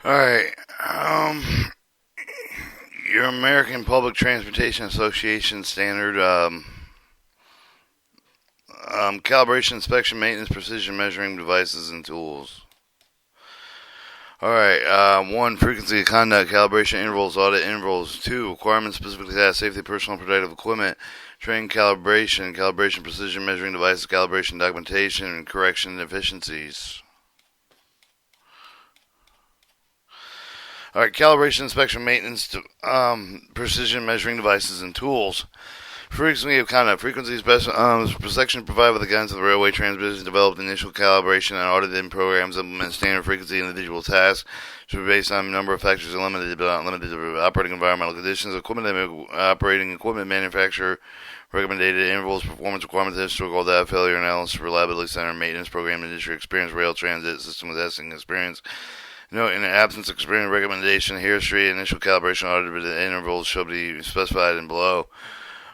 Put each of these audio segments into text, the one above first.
Alright, your American Public Transportation Association standard, calibration, inspection, maintenance, precision measuring devices and tools. Alright, 1. Frequency of conduct, calibration intervals, audit intervals. 2. Requirements specifically to safety, personal protective equipment, training, calibration, precision measuring devices, calibration, documentation, and correction deficiencies. Alright, calibration, inspection, maintenance, precision measuring devices and tools. Frequency of conduct. Frequency section provided with the guidance of the railway transmission developed initial calibration and audited programs implement standard frequency individual tasks should be based on a number of factors and limited but not limited to operating environmental conditions, operating equipment manufacturer, recommended intervals, performance requirements, historical data, failure analysis, reliability center, maintenance program, industry experience, rail transit system testing experience. Note, in the absence of experience recommendation, history, initial calibration audited intervals shall be specified in below.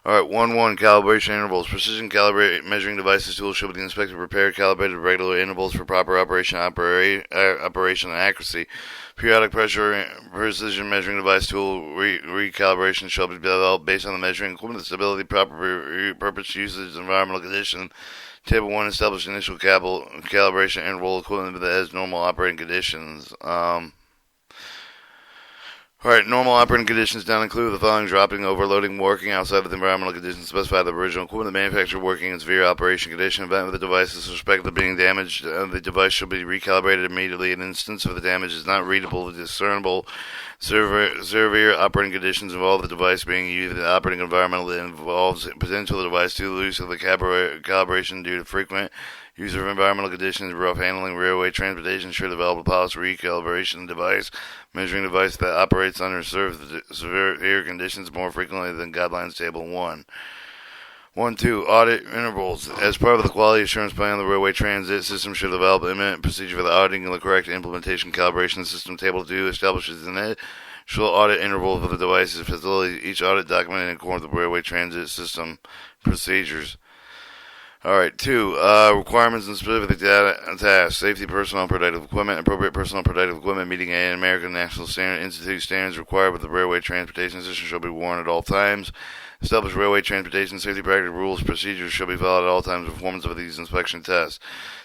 Alright, 1-1 calibration intervals. Precision calibrate measuring devices tools should be inspected, prepared, calibrated at regular intervals for proper operation and accuracy. Periodic pressure precision measuring device tool recalibration shall be developed based on the measuring equipment stability, proper purpose usage, environmental condition. Table 1 established initial calibration interval equipment that has normal operating conditions. Alright, normal operating conditions don't include the following: dropping, overloading, working outside of the environmental conditions specified by the original equipment, the manufacturer working in severe operation condition. Event with the device is suspected of being damaged, the device should be recalibrated immediately. An instance of the damage is not readable, discernible. Severe operating conditions involve the device being used in the operating environment that involves potential the device too loose of the calibration due to frequent use of environmental conditions, rough handling. Railway transportation should develop a policy recalibration device, measuring device that operates under severe conditions more frequently than guidelines table 1. 1-2 audit intervals. As part of the quality assurance plan, the railway transit system should develop an imminent procedure for the auditing and the correct implementation calibration system. Table 2 establishes an initial audit interval for the devices and facilities. Each audit documented in accordance with the railway transit system procedures. Alright, 2. Requirements and specific tasks. Safety, personal protective equipment. Appropriate personal protective equipment meeting an American National Standard Institute standards required with the railway transportation system shall be worn at all times. Established railway transportation safety practice rules, procedures shall be followed at all times. Performance of these inspection tests.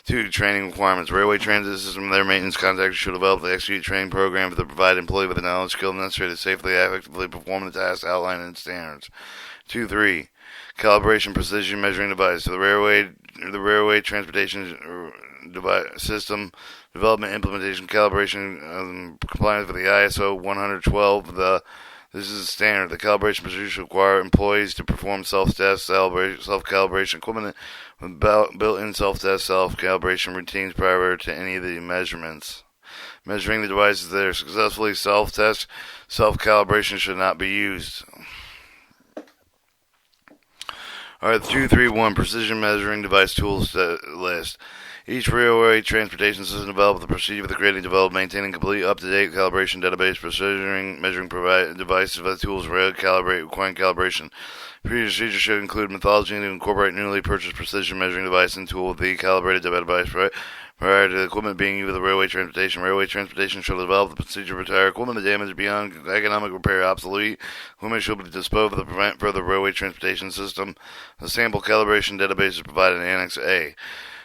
2. Training requirements. Railway transit system and their maintenance contractors should develop the execute training program to provide employee with the knowledge skill necessary to safely and effectively perform the tasks outlined in standards. 2-3. Calibration precision measuring device. The railway transportation device system development implementation calibration compliance with the ISO 112. This is a standard. The calibration procedure should require employees to perform self-test, self-calibration equipment with built-in self-test, self-calibration routines prior to any of the measurements. Measuring the devices that are successfully self-test, self-calibration should not be used. Alright, 2-3-1 precision measuring device tools list. Each railway transportation system developed the procedure for the creating, develop, maintaining complete up-to-date calibration database, precision measuring devices for the tools requiring calibration. Procedure should include methodology to incorporate newly purchased precision measuring device and tool with the calibrated device prior to the equipment being used with the railway transportation. Railway transportation shall develop the procedure to retire equipment damaged beyond economic repair, obsolete. Equipment should be disposed of to prevent further railway transportation system. A sample calibration database is provided in Annex A.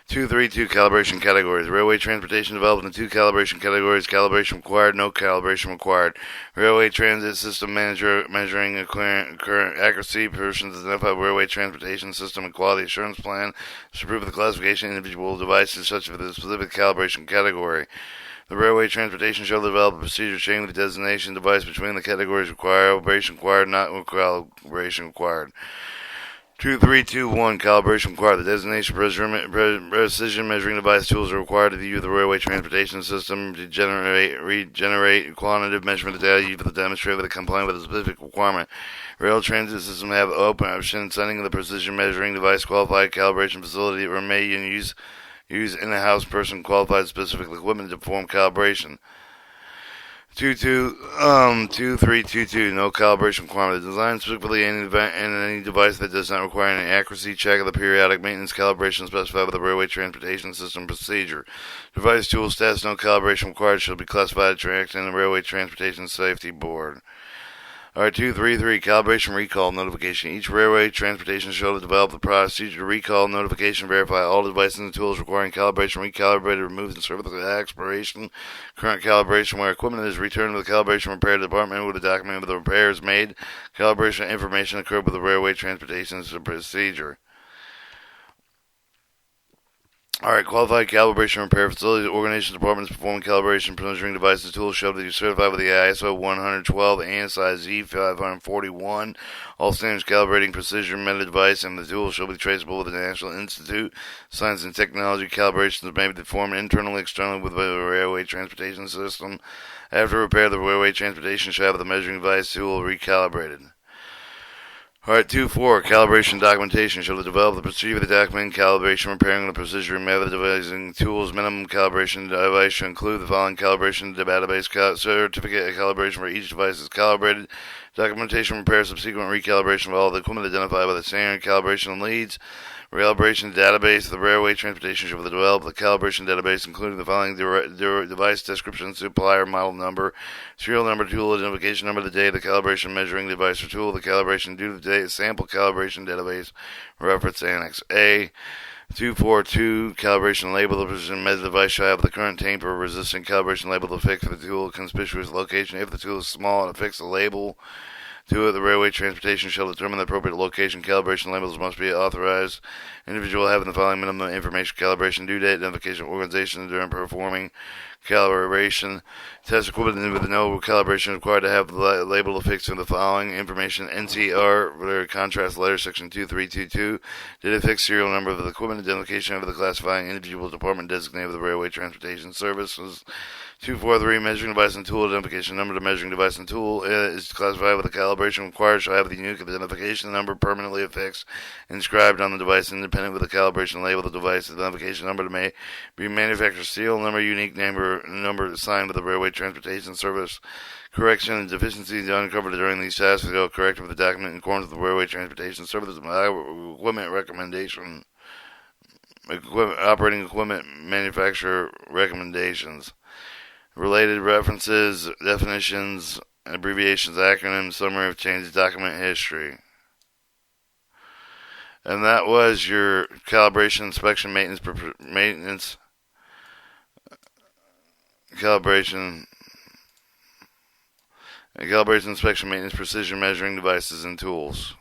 2-3-2 calibration categories. Railway transportation developed in 2 calibration categories: calibration required, no calibration required. Railway transit system manager measuring current accuracy. Persons identified railway transportation system and quality assurance plan to approve of the classification of individual devices such as the specific calibration category. The railway transportation shall develop a procedure changing the designation device between the categories calibration required, not calibration required. 2-3-2-1 calibration required. The designation precision measuring device tools are required to use the railway transportation system to regenerate quantitative measurement data used for the demonstrator that complying with a specific requirement. Rail transit system have open option sending the precision measuring device qualified calibration facility or may use in-house person qualified specific equipment to perform calibration. 2322, no calibration requirement. Designed specifically in any device that does not require any accuracy check of the periodic maintenance calibration specified by the Railway Transportation System procedure. Device tool status, no calibration required, shall be classified as tracked in the Railway Transportation Safety Board. Alright, 233, calibration recall notification. Each railway transportation shall develop the procedure to recall notification, verify all devices and tools requiring calibration, recalibrated, removed, and served with expiration. Current calibration, where equipment is returned to the calibration repair department with a document of the repairs made. Calibration information occurred with the railway transportation procedure. Alright, qualified calibration repair facilities, organizations, departments performing calibration, measuring devices, tools shall be certified with the ISO 112 and size E541. All standards calibrating precision method device and the tool shall be traceable with the National Institute of Science and Technology. Calibrations may be performed internally, externally with the railway transportation system. After repair, the railway transportation shall have the measuring device tool recalibrated. Alright, 2.4, calibration documentation shall develop the procedure of the document calibration, repairing the precision method devising tools. Minimum calibration device should include the following calibration database certificate of calibration for each device is calibrated. Documentation repair subsequent recalibration of all the equipment identified by the standard calibration leads. Calibration database. The railway transportation shall develop the calibration database, including the following device description, supplier, model number, serial number, tool identification number, the day of the calibration measuring device or tool, the calibration due to the date, sample calibration database, reference annex A. 242, calibration label. The precision method device shall have the current tamper resistant calibration label to fix the tool conspicuous location. If the tool is small and affix the label to it, the railway transportation shall determine the appropriate location. Calibration labels must be authorized. Individual having the following minimum information: calibration due date, identification organization during performing calibration. Test equipment with no calibration required to have the label affixed to the following information: NCR contrast letter section 2322. Did affix serial number of the equipment, identification of the classifying individual department designated of the Railway Transportation Services. 243, measuring device and tool identification number. The measuring device and tool is classified with the calibration required shall have the unique identification number permanently affixed, inscribed on the device, independent with the calibration label. The device identification number may be manufacturer serial number, unique number assigned with the Railway Transportation Service. Correction and deficiencies uncovered during these tasks will be corrected with the document in accordance with the Railway Transportation Service equipment recommendation. Operating equipment manufacturer recommendations. Related references, definitions, abbreviations, acronyms, summary of changes, document history. And that was your calibration, inspection, maintenance, calibration, inspection, maintenance, precision measuring devices and tools.